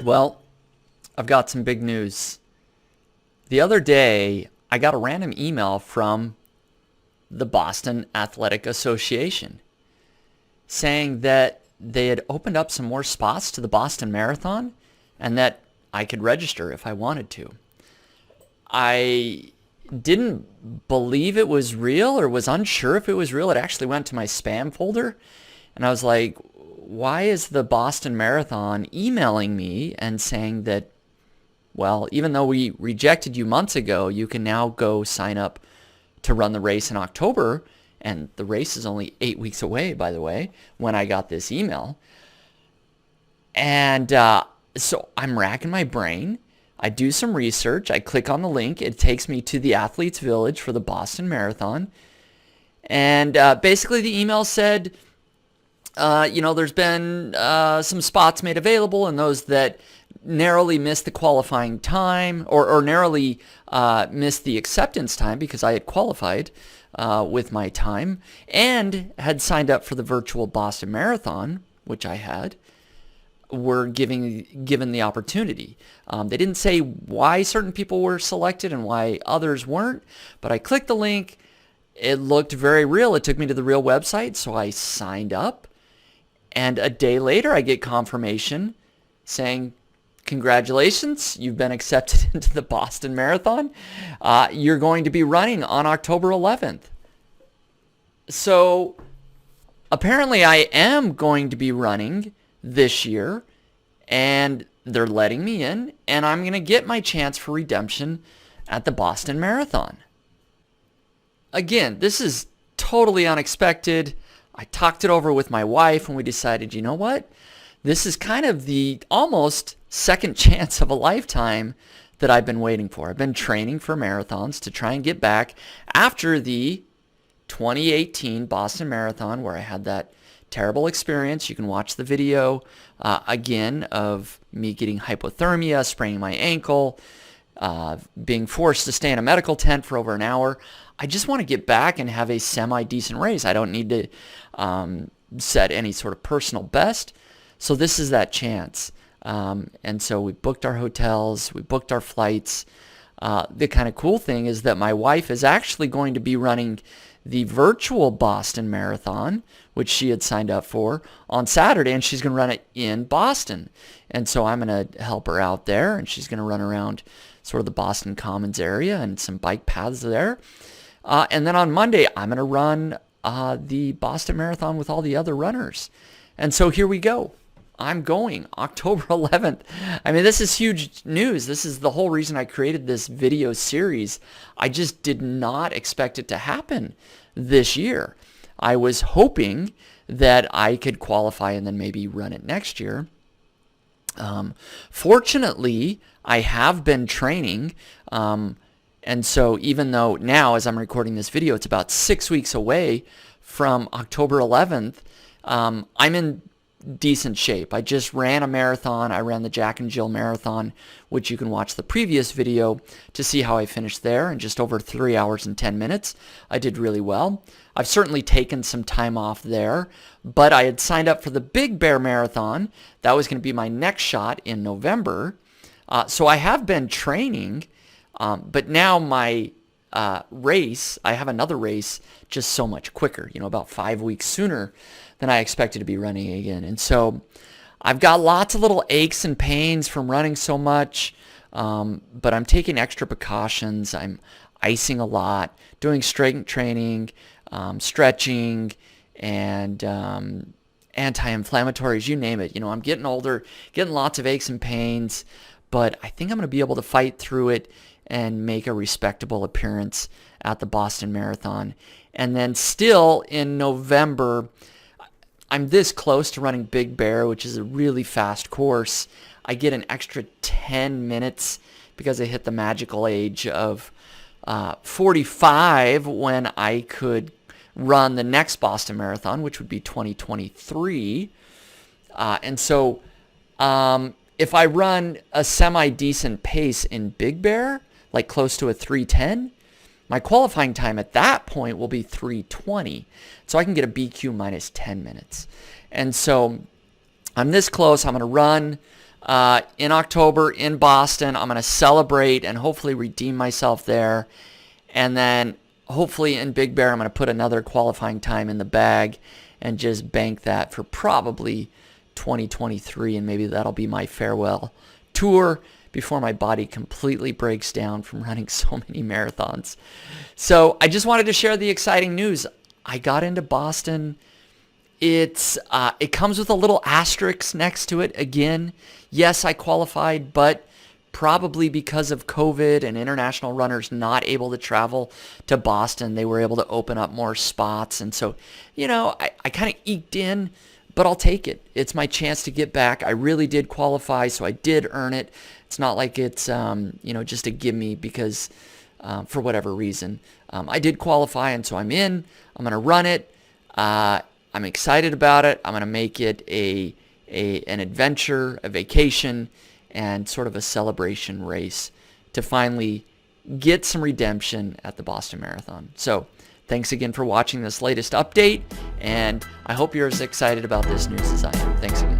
Well, I've got some big news. The other day, I got a random email from the Boston Athletic Association saying that they had opened up some more spots to the Boston Marathon and that I could register if I wanted to. I didn't believe it was real or was unsure if it was real. It actually went to my spam folder, and I was like, why is the Boston Marathon emailing me and saying that, well, even though we rejected you months ago, you can now go sign up to run the race in October. And the race is only 8 weeks away, by the way, when I got this email. And so I'm racking my brain. I do some research. I click on the link. It takes me to the Athletes Village for the Boston Marathon. And basically the email said, there's been some spots made available, and those that narrowly missed the qualifying time or narrowly missed the acceptance time because I had qualified with my time and had signed up for the virtual Boston Marathon, which I had, were given the opportunity. They didn't say why certain people were selected and why others weren't, but I clicked the link. It looked very real. It took me to the real website, so I signed up. And a day later, I get confirmation saying, congratulations, you've been accepted into the Boston Marathon. You're going to be running on October 11th. So apparently I am going to be running this year, and they're letting me in, and I'm going to get my chance for redemption at the Boston Marathon. Again, this is totally unexpected. I talked it over with my wife, and we decided, you know what? This is kind of the almost second chance of a lifetime that I've been waiting for. I've been training for marathons to try and get back after the 2018 Boston Marathon, where I had that terrible experience. You can watch the video again of me getting hypothermia, spraining my ankle, being forced to stay in a medical tent for over an hour. I just want to get back and have a semi-decent race. I don't need to set any sort of personal best. So this is that chance. And so we booked our hotels, we booked our flights. The kind of cool thing is that my wife is actually going to be running the virtual Boston Marathon, which she had signed up for, on Saturday, and she's going to run it in Boston. And so I'm going to help her out there, and she's going to run around sort of the Boston Commons area and some bike paths there. And then on Monday, I'm going to run the Boston Marathon with all the other runners. And so here we go. I'm going October 11th. I mean, this is huge news. This is the whole reason I created this video series. I just did not expect it to happen this year. I was hoping that I could qualify and then maybe run it next year. Fortunately, I have been training. And so even though now, as I'm recording this video, it's about 6 weeks away from October 11th, I'm in decent shape. I just ran a marathon. I ran the Jack and Jill Marathon, which you can watch the previous video to see how I finished there in just over 3 hours and 10 minutes. I did really well. I've certainly taken some time off there, but I had signed up for the Big Bear Marathon. That was going to be my next shot in November. So I have been training, but now my race, I have another race just so much quicker, about 5 weeks sooner than I expected to be running again. And so I've got lots of little aches and pains from running so much, but I'm taking extra precautions. I'm icing a lot, doing strength training, stretching, and anti-inflammatories, you name it. I'm getting older, getting lots of aches and pains, but I think I'm going to be able to fight through it and make a respectable appearance at the Boston Marathon. And then still in November, I'm this close to running Big Bear, which is a really fast course. I get an extra 10 minutes because I hit the magical age of 45 when I could run the next Boston Marathon, which would be 2023. And so if I run a semi-decent pace in Big Bear, like close to a 3:10, my qualifying time at that point will be 3:20. So I can get a BQ minus 10 minutes. And so I'm this close. I'm going to run in October in Boston. I'm going to celebrate and hopefully redeem myself there. And then hopefully in Big Bear, I'm going to put another qualifying time in the bag and just bank that for probably 2023. And maybe that'll be my farewell tour before my body completely breaks down from running so many marathons. So I just wanted to share the exciting news. I got into Boston. It comes with a little asterisk next to it. Again, yes, I qualified, but probably because of COVID and international runners not able to travel to Boston, they were able to open up more spots. And so, I kind of eked in, but I'll take it. It's my chance to get back. I really did qualify, so I did earn it. It's not like it's, just a gimme because for whatever reason. I did qualify, and so I'm in. I'm going to run it. I'm excited about it. I'm going to make it an adventure, a vacation, and sort of a celebration race to finally get some redemption at the Boston Marathon. So thanks again for watching this latest update, and I hope you're as excited about this news as I am. Thanks again.